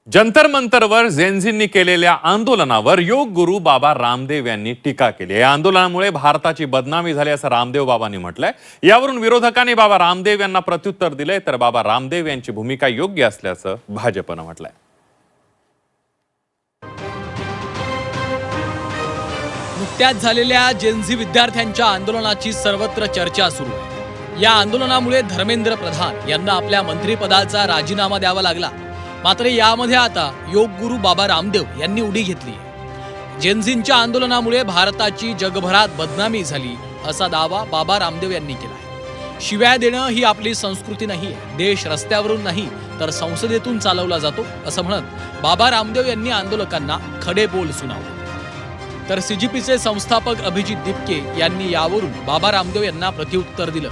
जंतर मंतरवर जेनझींनी केलेल्या आंदोलनावर योग गुरु बाबा रामदेव यांनी टीका केली आहे। या आंदोलनामुळे भारताची बदनामी झाली असं रामदेव बाबांनी म्हटलंय। यावरून विरोधकांनी बाबा रामदेव यांना प्रत्युत्तर दिले, तर बाबा रामदेव यांची भूमिका योग्य असल्याचं भाजपनं म्हटलंय। नुकत्याच झालेल्या जेनझी विद्यार्थ्यांच्या आंदोलनाची सर्वत्र चर्चा सुरू आहे। या आंदोलनामुळे धर्मेंद्र प्रधान यांना आपल्या मंत्रिपदाचा राजीनामा द्यावा लागला। मात्र यामध्ये आता योग गुरु बाबा रामदेव यांनी उडी घेतली आहे। जेनझींच्या आंदोलनामुळे भारताची जगभरात बदनामी झाली असा दावा बाबा रामदेव यांनी केला आहे। शिव्या देणं ही आपली संस्कृती नाही आहे, देश रस्त्यावरून नाही तर संसदेतून चालवला जातो असं म्हणत बाबा रामदेव यांनी आंदोलकांना खडे बोल सुनावले। तर सीजीपीचे संस्थापक अभिजित दिपके यांनी यावरून बाबा रामदेव यांना प्रत्युत्तर दिलं।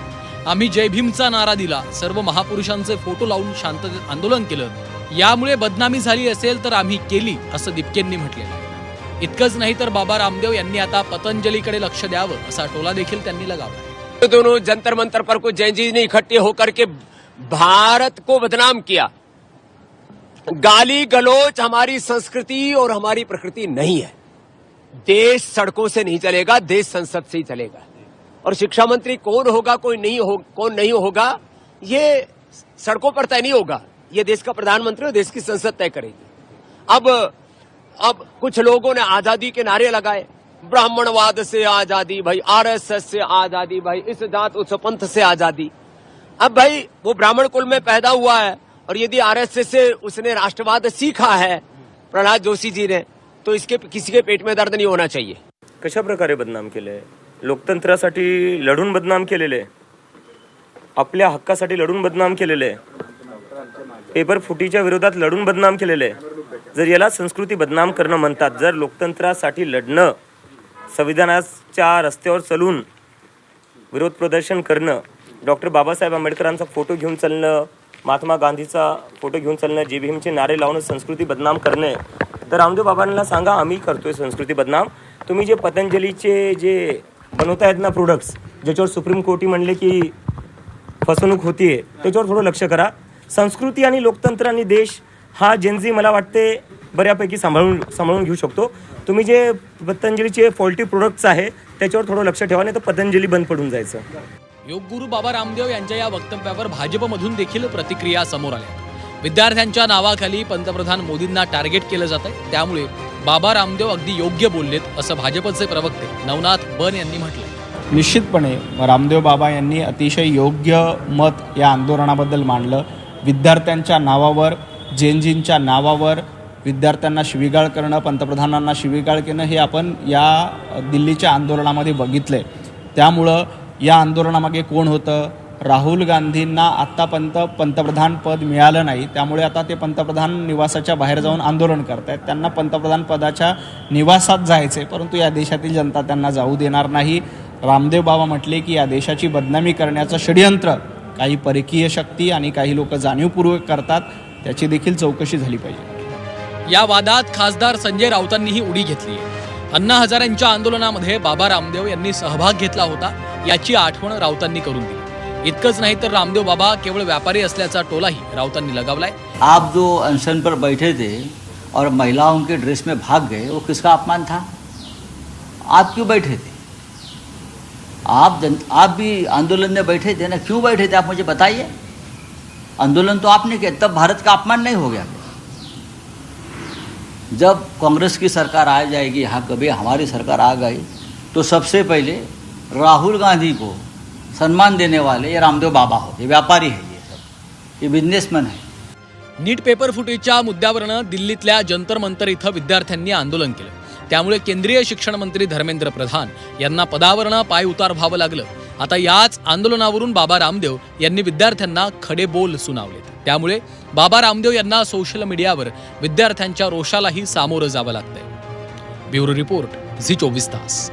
आम्ही जय भीमचा नारा दिला, सर्व महापुरुषांचे फोटो लावून शांततेत आंदोलन केलं, यामुळे बदनामी झाली असेल तर आम्ही केली असं दिपकेंनी म्हटलेलं। इतकंच नाही तर बाबा रामदेव यांनी आता पतंजलीकडे लक्ष द्यावं असा टोला देखील त्यांनी लगावला। दोनों जंतर मंतर पर को जैन जी ने इकट्ठे होकर के भारत को बदनाम किया। गाली गलौज हमारी संस्कृति और हमारी प्रकृति नहीं है। देश सड़कों से नहीं चलेगा, देश संसद से ही चलेगा। और शिक्षा मंत्री कौन होगा कौन नहीं होगा ये सड़कों पर तय नहीं होगा, ये देश का प्रधानमंत्री और देश की संसद तय करेगी। अब कुछ लोगों ने आजादी के नारे लगाए, ब्राह्मणवाद से आजादी भाई, आरएसएस से आजादी भाई, इस जात उस पंथ से आजादी। अब भाई वो ब्राह्मण कुल में पैदा हुआ है और यदि आरएसएस से उसने राष्ट्रवाद सीखा है प्रहलाद जोशी जी ने, तो इसके किसी के पेट में दर्द नहीं होना चाहिए। कशा प्रकारे बदनाम केले? लोकतंत्रासाठी लढून बदनाम केलेले, आपल्या हक्कासाठी लढून बदनाम केलेले, पेपर फुटीच्या विरोधात लढून बदनाम केलेले। जर याला संस्कृती बदनाम करणं म्हणतात, जर लोकतंत्रासाठी लढणं, संविधानाच्या रस्त्यावर चलून विरोध प्रदर्शन करणं, डॉक्टर बाबासाहेब आंबेडकरांचा फोटो घेऊन चालणं, महात्मा गांधीचा फोटो घेऊन चालणं, जय भीमचे नारे लावणं संस्कृती बदनाम करणे, तर रामदेव बाबांना सांगा आम्ही करतोय संस्कृती बदनाम। तुम्ही जे पतंजलीचे जे बनवतायत ना प्रोडक्ट्स, ज्याच्यावर सुप्रीम कोर्टी म्हणले की फसवणूक होतीये, त्याच्यावर थोडं लक्ष करा। संस्कृती आणि लोकतंत्र आणि देश हा जेनझी मला वाटते बऱ्यापैकी सांभाळून घेऊ शकतो। तुम्ही जे पतंजलीचे फॉल्टी प्रोडक्ट्स आहे त्याच्यावर थोडं लक्ष ठेवा, नाही तर पतंजली बंद पडून जायचं। योग गुरु बाबा रामदेव यांच्या या वक्तव्यावर भाजपमधून देखील प्रतिक्रिया समोर आल्या। विद्यार्थ्यांच्या नावाखाली पंतप्रधान मोदींना टार्गेट केलं जात आहे, त्यामुळे बाबा रामदेव अगदी योग्य बोललेत असं भाजपचे प्रवक्ते नवनाथ बन यांनी म्हटलंय। निश्चितपणे रामदेव बाबा यांनी अतिशय योग्य मत या आंदोलनाबद्दल मांडलं। विद्यार्थ्यांच्या नावावर, जेनजींच्या नावावर विद्यार्थ्यांना शिवीगाळ करणं, पंतप्रधानांना शिवीगाळ करणं हे आपण या दिल्लीच्या आंदोलनामध्ये बघितलंय। त्यामुळं या आंदोलनामागे कोण होतं? राहुल गांधींना आत्तापर्यंत पंतप्रधान पद मिळालं नाही, त्यामुळे आता ते पंतप्रधान निवासाच्या बाहेर जाऊन आंदोलन करतायत। त्यांना पंतप्रधान पदाच्या निवासात जायचे, परंतु या देशातील जनता त्यांना जाऊ देणार नाही। रामदेव बाबा म्हटले की या देशाची बदनामी करण्याचं षडयंत्र काही परकीय शक्ती आणि काही लोक जाणीवपूर्वक करतात, त्याची देखील चौकशी झाली पाहिजे। या वादात खासदार संजय राऊतांनीही उडी घेतली आहे। अण्णा हजारेंच्या आंदोलनामध्ये बाबा रामदेव यांनी सहभाग घेतला होता, याची आठवण राऊतांनी करून दिली। इतकंच नाही तर रामदेव बाबा केवळ व्यापारी असल्याचा टोलाही राऊतांनी लगावलाय। आप जो अनशन पर बैठे थे और महिलाओं के ड्रेस में भाग गए, वो किसका अपमान था? आप क्यों बैठे थे? आप भी आंदोलन में बैठे थे ना, क्यों बैठे थे आप मुझे बताइए। आंदोलन तो आपने किया, तब भारत का अपमान नहीं हो गया? जब कांग्रेस की सरकार आ जाएगी यहाँ, कभी हमारी सरकार आ गई, तो सबसे पहले राहुल गांधी को सम्मान देने वाले ये रामदेव बाबा होते। व्यापारी है ये सब, ये बिजनेसमैन है। नीट पेपर फुटीच्या मुद्द्यावरनं दिल्लीतल्या जंतर मंतर इथं विद्यार्थ्यांनी आंदोलन केलं, त्यामुळे केंद्रीय शिक्षण मंत्री धर्मेंद्र प्रधान यांना पदावरनं पाय उतार व्हावं लागलं। आता याच आंदोलनावरून बाबा रामदेव यांनी विद्यार्थ्यांना खडे बोल सुनावलेत, त्यामुळे बाबा रामदेव यांना सोशल मीडियावर विद्यार्थ्यांच्या रोषालाही सामोरं जावं लागतंय। ब्युरो रिपोर्ट, झी 24 तास।